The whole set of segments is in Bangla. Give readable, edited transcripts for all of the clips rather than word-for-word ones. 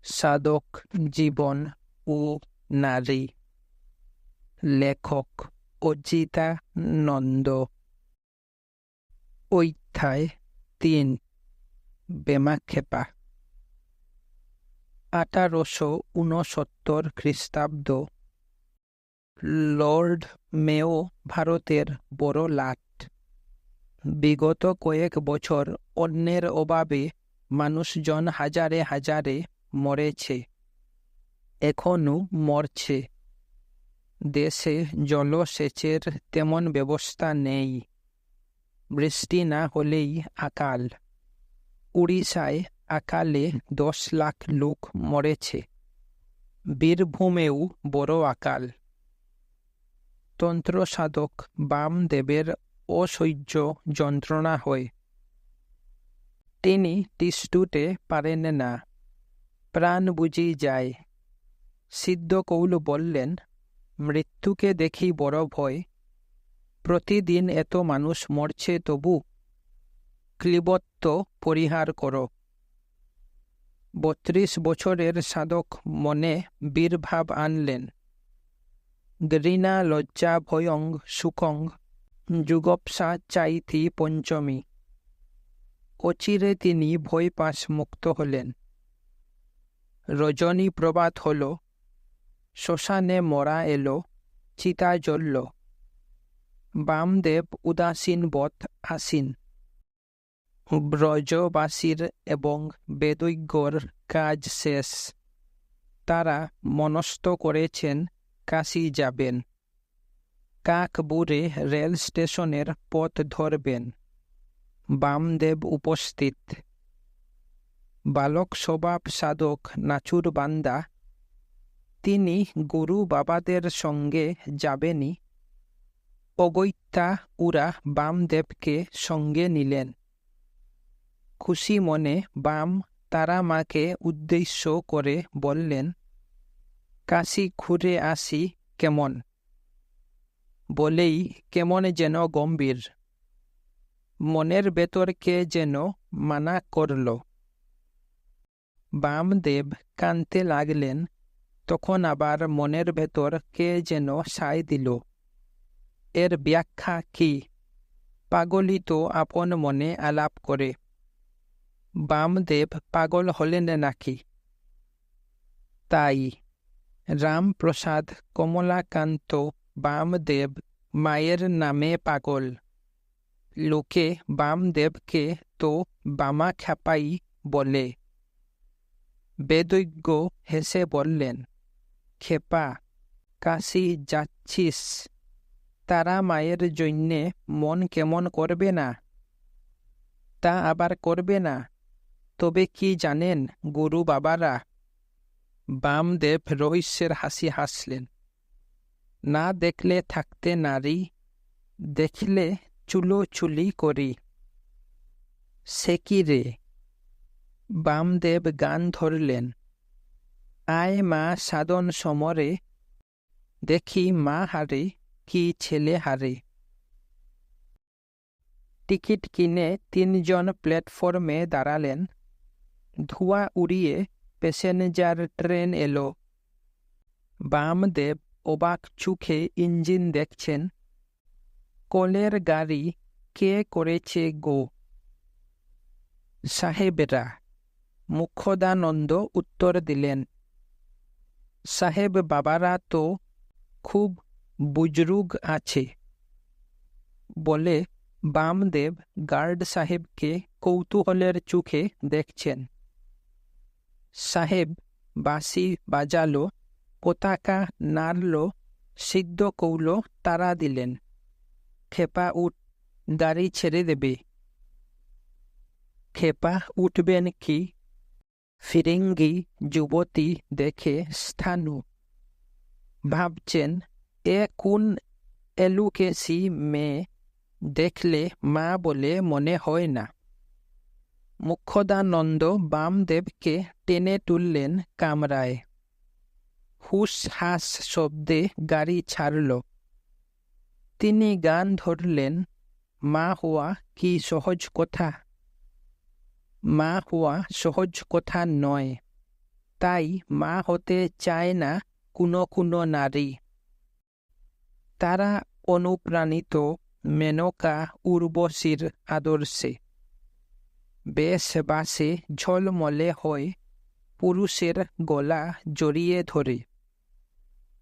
সাধক জীবন ও নারী। লেখক অজিতানন্দ। অধ্যায় ৩। বেমাক্ষেপা। 1869 খ্রিস্টাব্দ। লর্ড মেও ভারতের বড় লাট। বিগত কয়েক বছর অন্নের অভাবে মানুষজন হাজারে হাজারে মরেছে, এখনো মরছে। দেশে জলসেচের তেমন ব্যবস্থা নেই। বৃষ্টি না হলেই আকাল। উড়িষ্যায় আকালে 10 লাখ লোক মরেছে। বীরভূমেও বড় আকাল। তন্ত্রসাধক বামদেবের অসহ্য যন্ত্রণা হয়। তিনি তিষ্ঠুতে পারেন না, প্রাণ বুঝি যায়। সিদ্ধকৌল বললেন, মৃত্যুকে দেখি বড় ভয়। প্রতিদিন এত মানুষ মরছে, তবু ক্লীবত্ব পরিহার করো। 32 বছরের সাধক মনে বীরভাব আনলেন। ঘৃণা লজ্জা ভয়ং সুখং যুগপসা চাইতি পঞ্চমী। অচিরে তিনি ভয়পাশ মুক্ত হলেন। রজনী প্রভাত হল, শ্মশানে মরা এলো, চিতা জ্বলল। বামদেব উদাসীন বৎ আসীন। ব্রজবাসীর এবং বেদজ্ঞর কাজ শেষ। তারা মনস্থ করেছেন কাশী যাবেন। কাকবুড়ে রেল স্টেশনের পথ ধরবেন। বামদেব উপস্থিত। বালক স্বভাব সাধক নাচুর বান্দা। তিনি গুরু বাবাদের সঙ্গে যাবেনি। অগত্যা উরা বামদেবকে সঙ্গে নিলেন। খুশি মনে বাম তারা মাকে উদ্দেশ্য করে বললেন, কাশী ঘুরে আসি কেমন? বলেই কেমন যেন গম্ভীর। মনের ভেতর কে যেন মানা করল। বামদেব কাঁদতে লাগলেন। তখন আবার মনের ভেতর কে যেন সায় দিল। এর ব্যাখ্যা কি? পাগলই তো আপন মনে আলাপ করে। বামদেব পাগল হলেন নাকি? তাই রামপ্রসাদ কমলাকান্ত বামদেব মায়ের নামে পাগল। লোকে বামদেবকে তো বামাখ্যাপাই বলে। বেদজ্ঞ হেসে বললেন, খেপা, কাশী যাচ্ছিস, তারা মায়ের জন্যে মন কেমন করবে না? তা আবার করবে না, তবে কি জানেন গুরু বাবারা? বামদেব রহস্যের হাসি হাসলেন। না দেখলে থাকতে নারী, দেখলে চুলোচুলি করি। সে কি রে? বামদেব গান ধরলেন। আয় মা সাধন সমরে, দেখি মা হারে কি ছেলে হারে। টিকিট কিনে 3 জন প্ল্যাটফর্মে দাঁড়ালেন। ধোঁয়া উড়িয়ে প্যাসেঞ্জার ট্রেন এলো। বামদেব অবাক চোখে ইঞ্জিন দেখছেন। কলের গাড়ি কে করেছে গো? সাহেবেরা। মুখ্যদানন্দ উত্তর দিলেন, সাহেব বাবারা তো খুব বুজরুগ আছে। বলে বামদেব গার্ড সাহেবকে কৌতূহলের চোখে দেখছেন। সাহেব বাঁশি বাজালো, পতাকা নাড়ল। সিদ্ধ কৌল তাড়া দিলেন, খেপা উঠ, গাড়ি ছেড়ে দেবে। খেপা উঠবেন কি? ফিরিঙ্গি যুবতী দেখে স্থাণু। ভাবছেন, এ কোন এলুকেসি মেয়ে, দেখলে মা বলে মনে হয় না। মুখ্যদানন্দ বামদেবকে টেনে তুললেন কামরায়। হুস হাস শব্দে গাড়ি ছাড়ল। তিনি গান ধরলেন, মা হওয়া কি সহজ কথা? মা হওয়া সহজ কথা নয়, তাই মা হতে চায় না কোনো কোনো নারী। তারা অনুপ্রাণিত মেনকা উর্বশীর আদর্শে। বেশ বাসে ঝলমলে হয়, পুরুষের গলা জড়িয়ে ধরে।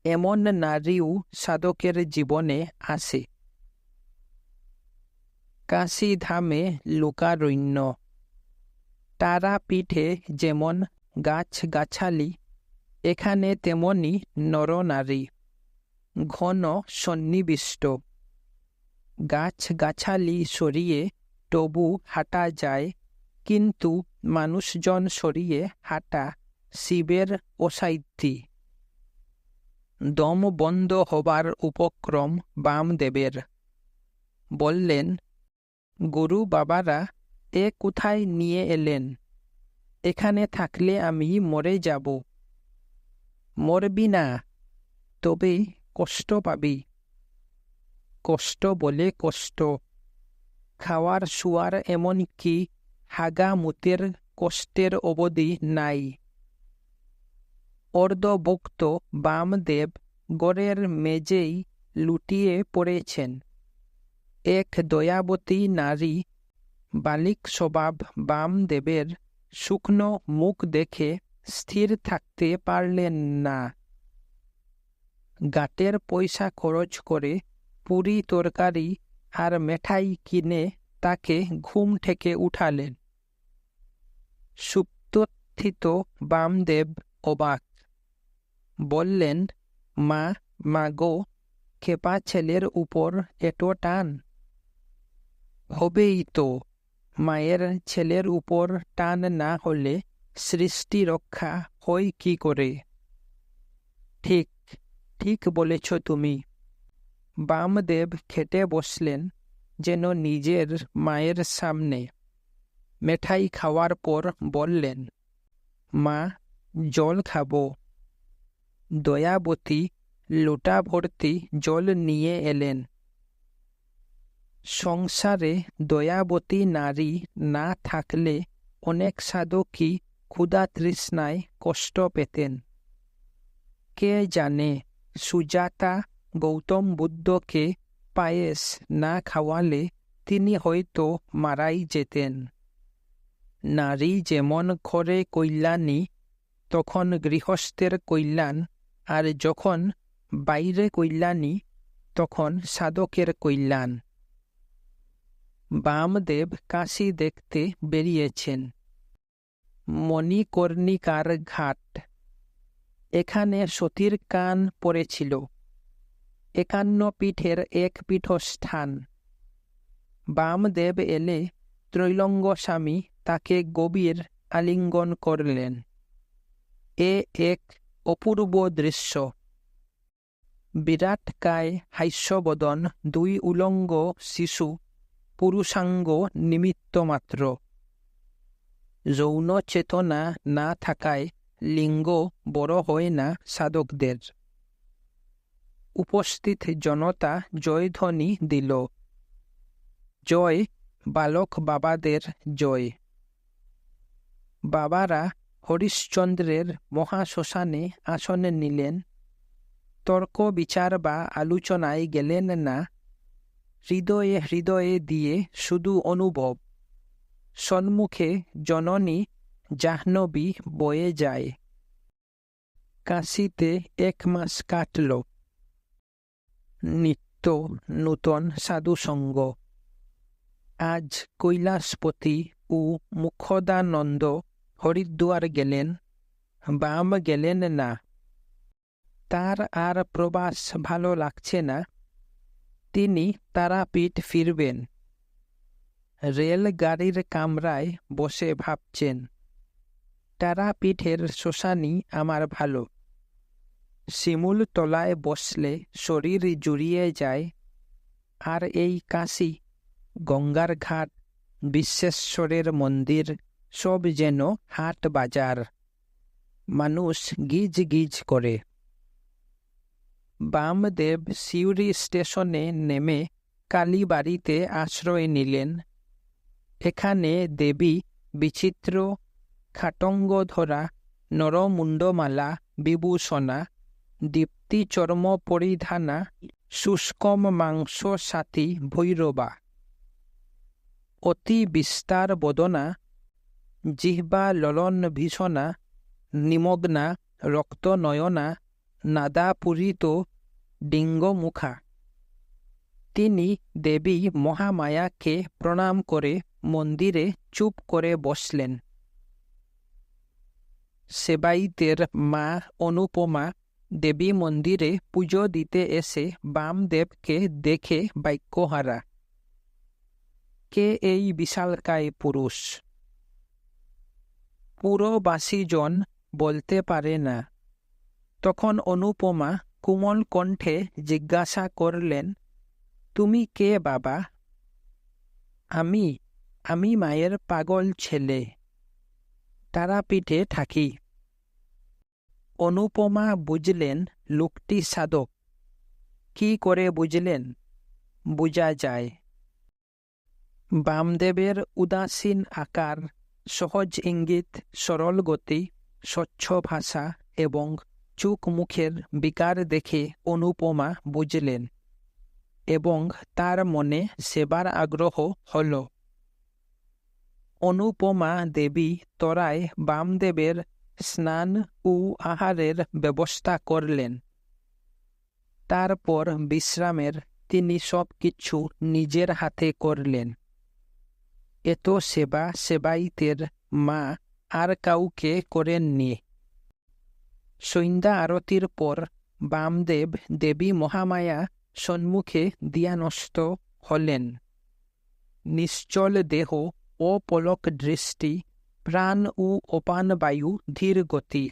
এমন নারীও সাধকের জীবনে আসে। কাশীধামে লোকারণ্য। তারাপীঠে যেমন গাছগাছালি, এখানে তেমনি নরনারী, ঘন সন্নিবিষ্ট। গাছগাছালি সরিয়ে তবু হাঁটা যায়, কিন্তু মানুষজন সরিয়ে হাঁটা শিবের অসাধ্যি। দম বন্ধ হবার উপক্রম বামদেবের। বললেন, গুরু বাবারা এ কোথায় নিয়ে এলেন? এখানে থাকলে আমি মরে যাব। মরবি না, তবে কষ্ট পাবি। কষ্ট বলে কষ্ট, খাওয়ার শোয়ার এমনকি হাগামুতের কষ্টের অবধি নাই। অর্ধভুক্ত বামদেব গড়ের মেজেই লুটিয়ে পড়েছেন। এক দয়াবতী নারী বালিক স্বভাব বামদেবের শুকনো মুখ দেখে স্থির থাকতে পারলেন না। গাটের পয়সা খরচ করে পুরি তরকারি আর মেঠাই কিনে তাকে ঘুম থেকে উঠালেন। সুপ্তস্থিত বামদেব অবাক। বললেন, মা গো, খেপা ছেলের উপর এত টান? হবেই তো, মায়ের ছেলের উপর টান না হলে সৃষ্টি রক্ষা হয় কি করে? ঠিক ঠিক বলেছ তুমি। বামদেব খেটে বসলেন যেন নিজের মায়ের সামনে। মেঠাই খাওয়ার পর বললেন, মা, জল খাবো। দয়াবতী লোটা ভর্তি জল নিয়ে এলেন। সংসারে দয়াবতী নারী না থাকলে অনেক সাধকই ক্ষুধা তৃষ্ণায় কষ্ট পেতেন। কে জানে, সুজাতা গৌতম বুদ্ধকে পায়েস না খাওয়ালে তিনি হয়তো মারাই যেতেন। নারী যেমন ঘরে কল্যাণী, তখন গৃহস্থের কল্যাণ, আর যখন বাইরে কল্যাণী, তখন সাধকের কল্যাণ। বামদেব কাশী দেখতে বেরিয়েছেন। মণিকর্ণিকার ঘাট। এখানে সতীর কান পড়েছিল। 51 পীঠের এক পীঠস্থান। বামদেব এলে ত্রৈলঙ্গ স্বামী তাকে গভীর আলিঙ্গন করলেন। এ এক অপূর্ব দৃশ্য। বিরাটকায় হাস্যবদন 2 উলঙ্গ শিশু, পুরুষাঙ্গ নিমিত্তমাত্র। যৌন চেতনা না থাকায় লিঙ্গ বড় হয় না সাধকদের। উপস্থিত জনতা জয়ধ্বনি দিল। জয় বালক বাবাদের জয়। বাবারা হরিশ্চন্দ্রের মহাশ্মশানে আসন নিলেন। তর্ক বিচার বা আলোচনায় গেলেন না। হৃদয়ে হৃদয়ে দিয়ে শুধু অনুভব। সন্মুখে জননী জাহ্নবী বয়ে যায়। কাশীতে 1 মাস কাটল। নিত্য নূতন সাধুসঙ্গ। আজ কৈলাসপতি ও মুখদানন্দ হরিদ্বার গেলেন। বাম গেলেন না। তার আর প্রবাস ভালো লাগছে না। তিনি তারাপীঠ ফিরবেন। রেলগাড়ির কামরায় বসে ভাবছেন, তারাপীঠের শ্মশানই আমার ভালো। শিমুল তলায় বসলে শরীর জুড়িয়ে যায়। আর এই কাশী, গঙ্গার ঘাট, বিশ্বেশ্বরের মন্দির সব যেন হাট বাজার। মানুষ গিজ গিজ করে। বামদেব সিউড়ি স্টেশনে নেমে কালীবাড়িতে আশ্রয় নিলেন। এখানে দেবী বিচিত্র খাটঙ্গ ধরা নরমুণ্ডমালা বিভূষণা দীপ্তিচর্ম পরিধানা শুষ্কম মাংস সাথী ভৈরবা অতি বিস্তার বদনা জিহ্বা ললন ভীষণা নিমগ্না রক্তনয়না নাদাপূরিত ডিঙ্গমুখা। তিনি দেবী মহামায়াকে প্রণাম করে মন্দিরে চুপ করে বসলেন। সেবাইতের মা অনুপমা দেবী মন্দিরে পুজো দিতে এসে বামদেবকে দেখে বাক্যহারা। কে এই বিশালকায় পুরুষ? পুরবাসীজন বলতে পারে না। তখন অনুপমা কোমল কণ্ঠে জিজ্ঞাসা করলেন, তুমি কে বাবা? আমি মায়ের পাগল ছেলে, তারাপীঠে থাকি। অনুপমা বুঝলেন লোকটি সাধক। কি করে বুঝলেন? বোঝা যায়। বামদেবের উদাসীন আকার, সহজ ইঙ্গিত, সরল গতি, স্বচ্ছ ভাষা এবং চোখ মুখের বিকার দেখে অনুপমা বুঝলেন এবং তার মনে সেবার আগ্রহ হল। অনুপমা দেবী তরায় বামদেবের স্নান ও আহারের ব্যবস্থা করলেন। তারপর বিশ্রামের তিনি সব কিছু নিজের হাতে করলেন। এত সেবা সেবাইতের মা আর কাউকে করেননি। সন্ধ্যা আরতির পর বামদেব দেবী মহামায়া সম্মুখে ধ্যানস্থ হলেন। নিশ্চল দেহ, অপলক দৃষ্টি, প্রাণ ও অপান বায়ু ধীর গতি।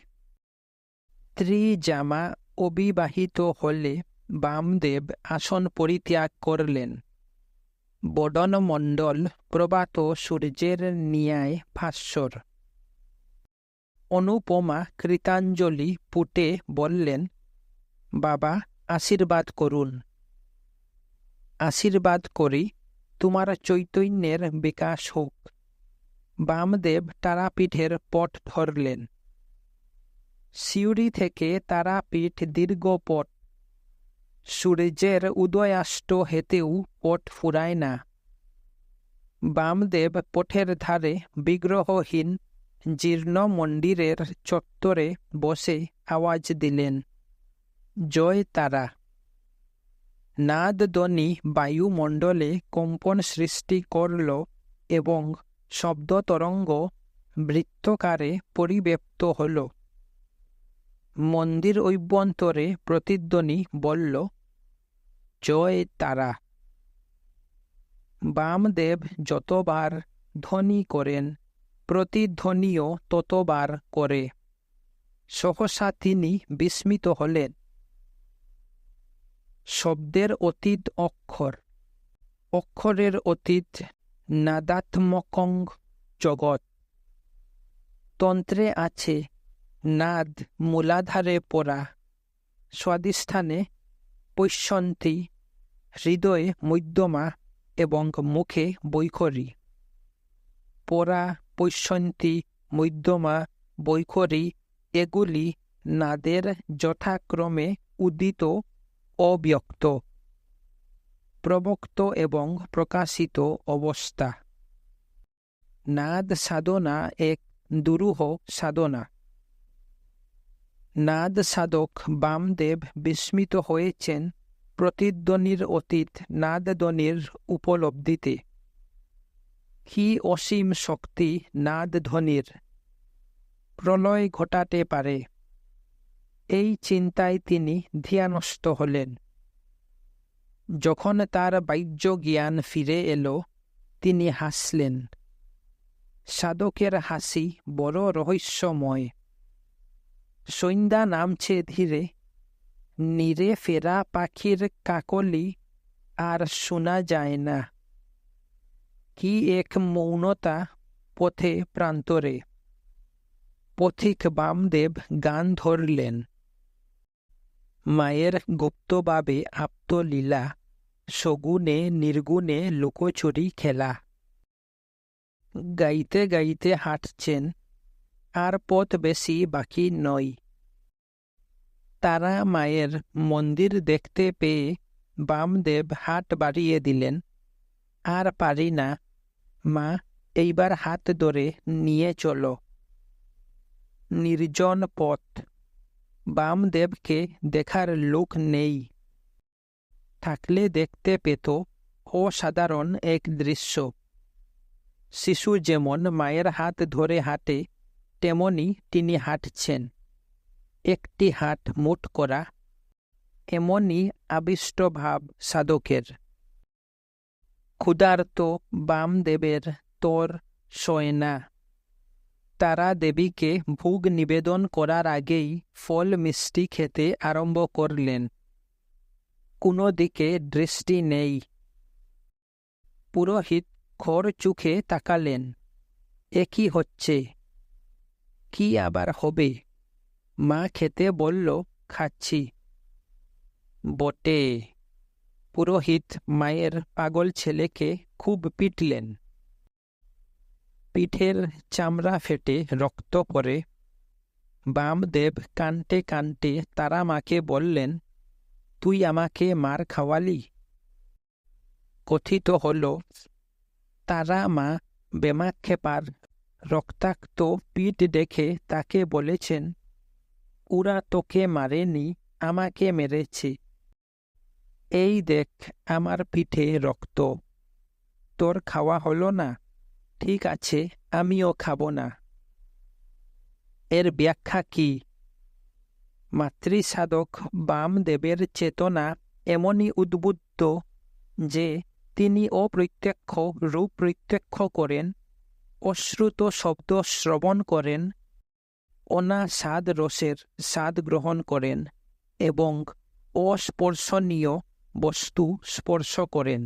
ত্রিজামা অবিবাহিত হলে বামদেব আসন পরিত্যাগ করলেন। বদনমণ্ডল প্রভাত সূর্যের ন্যায় ভাস্বর। অনুপমা কৃতাঞ্জলি পুটে বললেন, বাবা আশীর্বাদ করুন। আশীর্বাদ করি তোমার চৈতন্যের বিকাশ হোক। বামদেব তারাপীঠের পথ ধরলেন। সিউড়ি থেকে তারাপীঠ দীর্ঘ পথ। সূর্যের উদয়াস্ত হেতেও পথ ফুরায় না। বামদেব পথের ধারে বিগ্রহহীন জীর্ণ মন্দিরের চত্বরে বসে আওয়াজ দিলেন, জয় তারা। নাদধ্বনি বায়ুমণ্ডলে কম্পন সৃষ্টি করল এবং শব্দতরঙ্গ বৃত্তাকারে পরিব্যাপ্ত হল। মন্দির অভ্যন্তরে প্রতিধ্বনি বলল, জয় তারা। বামদেব যতবার ধ্বনি করেন, প্রতিধ্বনিও ততবার করে। সহসা তিনি বিস্মিত হলেন। শব্দের অতীত অক্ষর, অক্ষরের অতীত নাদাত্মকং জগৎ। তন্ত্রে আছে নাদ মূলাধারে পড়া, স্বাধিষ্ঠানে পৈষ্যন্তী, হৃদয়ে মধ্যমা এবং মুখে বৈখরী। পরা, পৈষ্যন্তী, মধ্যমা, বৈখরী এগুলি নাদের যথাক্রমে উদিত, অব্যক্ত, প্রবক্ত এবং প্রকাশিত অবস্থা। নাদ সাধনা এক দুরূহ সাধনা। নাদ সাধক বামদেব বিস্মিত হয়েছেন প্রতিধ্বনির অতীত নাদধ্বনির উপলব্ধিতে। কি অসীম শক্তি নাদধ্বনির! প্রলয় ঘটাতে পারে। এই চিন্তায় তিনি ধ্যানস্থ হলেন। যখন তার বাহ্য জ্ঞান ফিরে এলো, তিনি হাসলেন। সাধকের হাসি বড় রহস্যময়। সন্ধ্যা নামছে ধীরে, নীরে ফেরা পাখির কাকলি আর শোনা যায় না। কি এক মৌনতা পথে প্রান্তরে। পথিক বামদেব গান ধরলেন। মায়ের গুপ্তভাবে আপ্তলীলা, সগুণে নির্গুণে লুকোচুরি খেলা। গাইতে গাইতে হাঁটছেন, আর পথ বেশি বাকি নয়। তারা মায়ের মন্দির দেখতে পেয়ে বামদেব হাত বাড়িয়ে দিলেন। আর পারি না, মা, এইবার হাত ধরে নিয়ে চলো। নির্জন পথ, বামদেবকে দেখার লোক নেই। থাকলে দেখতে পেত অসাধারণ এক দৃশ্য। শিশু যেমন মায়ের হাত ধরে হাঁটে, তেমনি তিনি হাঁটছেন, একটি হাত মুঠ করা। এমনই আবিষ্টভাব সাধকের। ক্ষুধার্ত বামদেবের তর সয় না। তারা দেবীকে ভোগ নিবেদন করার আগেই ফল মিষ্টি খেতে আরম্ভ করলেন। কোনো দিকে দৃষ্টি নেই। পুরোহিত খর চোখে তাকালেন। এ কি হচ্ছে? কি আবার হবে? মা খেতে বলল, খাচ্ছি। বটে। পুরোহিত মায়ের পাগল ছেলেকে খুব পিটলেন। পিঠের চামড়া ফেটে রক্ত পড়ে। বামদেব কানতে কানতে তারা মাকে বললেন, তুই আমাকে মার খাওয়ালি। কথিত হল, তারা মা বেমাক্ষেপার রক্তাক্ত পিঠ দেখে তাকে বলেছেন, ওরা তোকে মারেনি, আমাকে মেরেছে। এই দেখ আমার পিঠে রক্ত। তোর খাওয়া হলো না? ঠিক আছে, আমিও খাব না। এর ব্যাখ্যা কি? মাতৃসাধক বামদেবের চেতনা এমনই উদ্বুদ্ধ যে তিনি অপ্রত্যক্ষ রূপ প্রত্যক্ষ করেন, অশ্রুত শব্দ শ্রবণ করেন, অনাস্বাদ রসের স্বাদ গ্রহণ করেন এবং অস্পর্শনীয় বস্তু স্পর্শ করেন।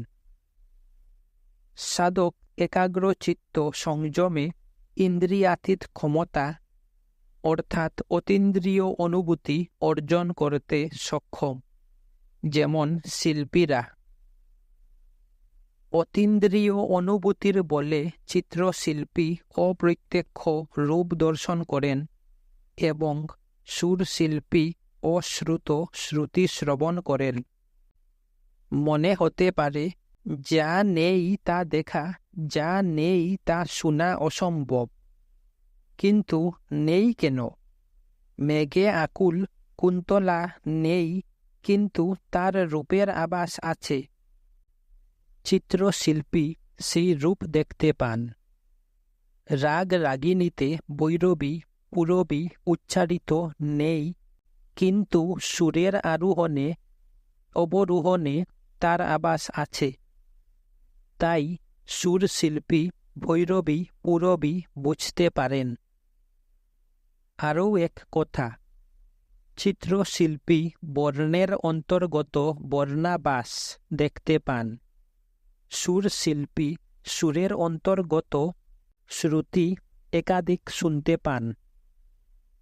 সাধক একাগ্রচিত্ত সংযমে ইন্দ্রিয়াতীত ক্ষমতা অর্থাৎ অতীন্দ্রিয় অনুভূতি অর্জন করতে সক্ষম, যেমন শিল্পীরা। অতীন্দ্রিয় অনুভূতির বলে চিত্রশিল্পী অপ্রত্যক্ষ রূপ দর্শন করেন এবং সুরশিল্পী অশ্রুত শ্রুতি শ্রবণ করেন। মনে হতে পারে যা নেই তা দেখা, যা নেই তা শোনা অসম্ভব। কিন্তু নেই কেন? মেঘে আকুল কুন্তলা নেই, কিন্তু তার রূপের আভাস আছে। চিত্রশিল্পী সেই রূপ দেখতে পান। রাগ রাগিণীতে বৈরবী পুরবী উচ্চারিত নেই, কিন্তু সুরের আরোহণে অবরোহণে তার আভাস আছে। তাই সুরশিল্পী ভৈরবী পুরবী বুঝতে পারেন। আরও এক কথা, চিত্রশিল্পী বর্ণের অন্তর্গত বর্ণাভাস দেখতে পান। সুরশিল্পী সুরের অন্তর্গত শ্রুতি একাধিক শুনতে পান।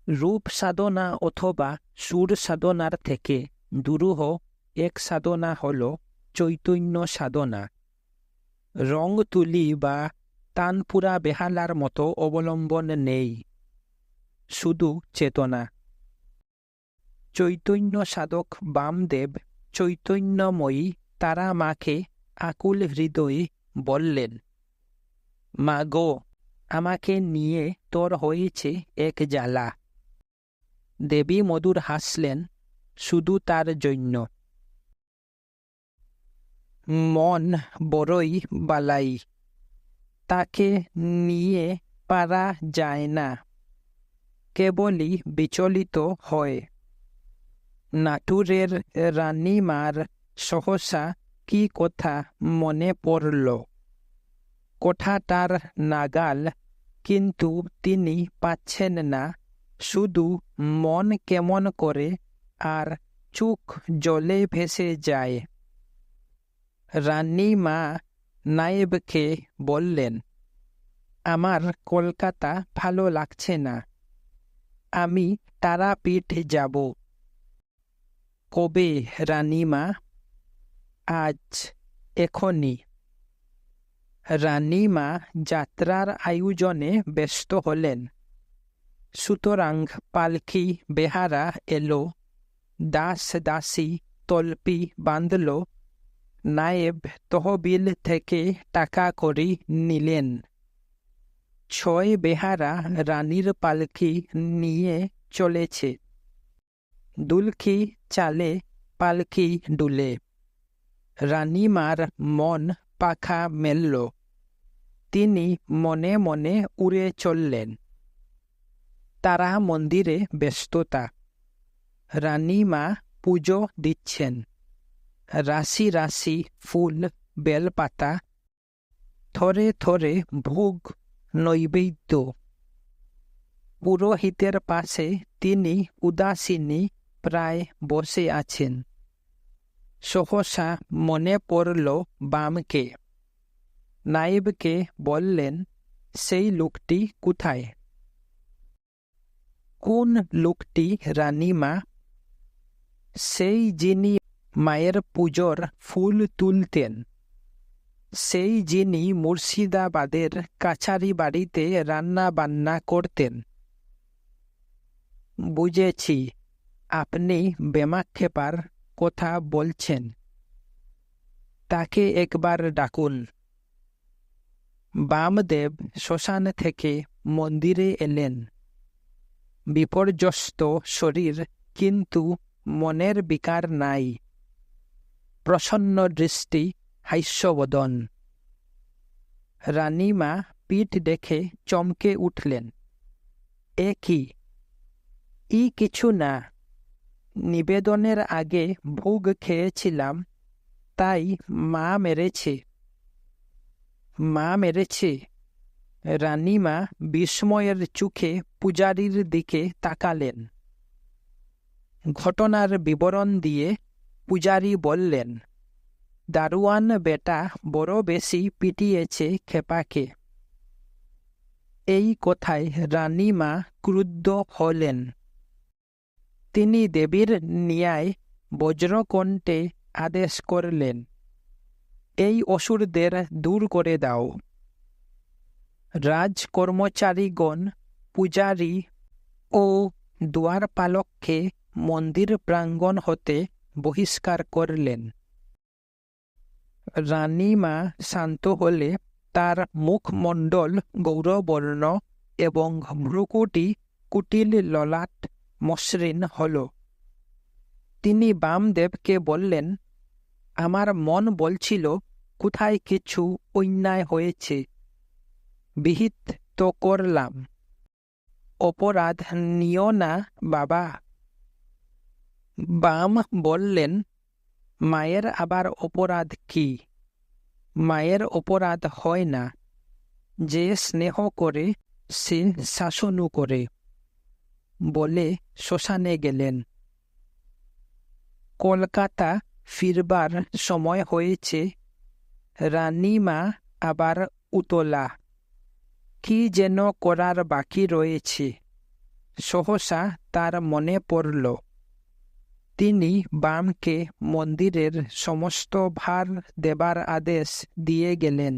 রূপ সাধনা অথবা সুর সাধনার থেকে দুরূহ এক সাধনা হল চৈতন্য সাধনা। রং তুলি বা তানপুরা বেহালার মতো অবলম্বন নেই, শুধু চেতনা। চৈতন্য সাধক বামদেব চৈতন্যময়ী তারা মাকে আকুল হৃদয়ে বললেন, মা গো, আমাকে নিয়ে তোর হয়েছে এক জ্বালা। দেবী মধুর হাসলেন, শুধু তার জন্য। মন বড়ই বালাই, তাকে নিয়ে পারা যায় না, কেবলই বিচলিত হয়। নাটুরের রানীমার সহসা কি কথা মনে পড়ল। কথাটার নাগাল, কিন্তু তিনি পাচ্ছেন না। শুধু মন কেমন করে আর চোখ জলে ভেসে যায়। রানীমা নায়েবকে বললেন, আমার কলকাতা ভালো লাগছে না, আমি তারাপীঠ যাব। কবে রানীমা? আজ, এখনই। রানীমা যাত্রার আয়োজনে ব্যস্ত হলেন। সুতরাং পালকি বেহারা এলো, দাস দাসী তল্পি বাঁধল, নায়েব তহবিল থেকে টাকা কড়ি নিলেন। 6 বেহারা রানীর পালকি নিয়ে চলেছে, দুলকি চালে পালকি ডুলে। রানীমার মন পাখা মেলল, তিনি মনে মনে উড়ে চললেন। তারা মন্দিরে ব্যস্ততা, রানীমা পুজো দিচ্ছেন। রাশি রাশি ফুল বেলপাতা, থরে থরে ভোগ নৈবেদ্য। পুরোহিতের পাশে তিনি উদাসীনী প্রায় বসে আছেন। সহসা মনে পড়ল বামকে। নায়েবকে বললেন, সেই লোকটি কোথায়? কোন লোকটি রানীমা? সেই যিনি মায়ের পুজোর ফুল তুলতেন, সেই যিনি মুর্শিদাবাদের কাছারি বাড়িতে রান্না বান্না করতেন। বুঝেছি, আপনি বেমাক্ষেপার কথা বলছেন। তাকে একবার ডাকুন। বামদেব শ্মশান থেকে মন্দিরে এলেন। বিপর্যস্ত শরীর, কিন্তু মনের বিকার নাই। প্রসন্ন দৃষ্টি, হাস্যবদন। রানীমা পিঠ দেখে চমকে উঠলেন। এ কি? ই কিছু না, নিবেদনের আগে ভোগ খেয়েছিলাম, তাই মা মেরেছে। মা মেরেছে? রানীমা বিস্ময়ের চোখে পূজারীর দিকে তাকালেন। ঘটনার বিবরণ দিয়ে পূজারী বললেন, দারোয়ান বেটা বড় বেশি পিটিয়েছে ক্ষেপাকে। এই কথায় রানীমা ক্রুদ্ধ হলেন। তিনি দেবীর ন্যায় বজ্রকণ্ঠে আদেশ করলেন, এই অসুরদের দূর করে দাও। রাজকর্মচারীগণ পূজারী ও দুয়ারপালককে মন্দির প্রাঙ্গণ হতে বহিষ্কার করলেন। রানীমা শান্ত হলে তার মুখমণ্ডল গৌরবর্ণ এবং ভ্রুকুটি কুটিল ললাট মসৃণ হল। তিনি বামদেবকে বললেন, আমার মন বলছিল কোথায় কিছু অন্যায় হয়েছে, বিহিত তো করলাম। অপরাধ নিও না বাবা। বাম বললেন, মায়ের আবার অপরাধ কি? মায়ের অপরাধ হয় না, যে স্নেহ করে সে শাসনও করে। বলে শ্মশানে গেলেন। কলকাতা ফিরবার সময় হয়েছে। রানীমা আবার উতলা। কি যেন করার বাকি রয়েছে, সহসা তার মনে পড়ল। তিনি বামকে মন্দিরের সমস্ত ভার দেবার আদেশ দিয়ে গেলেন।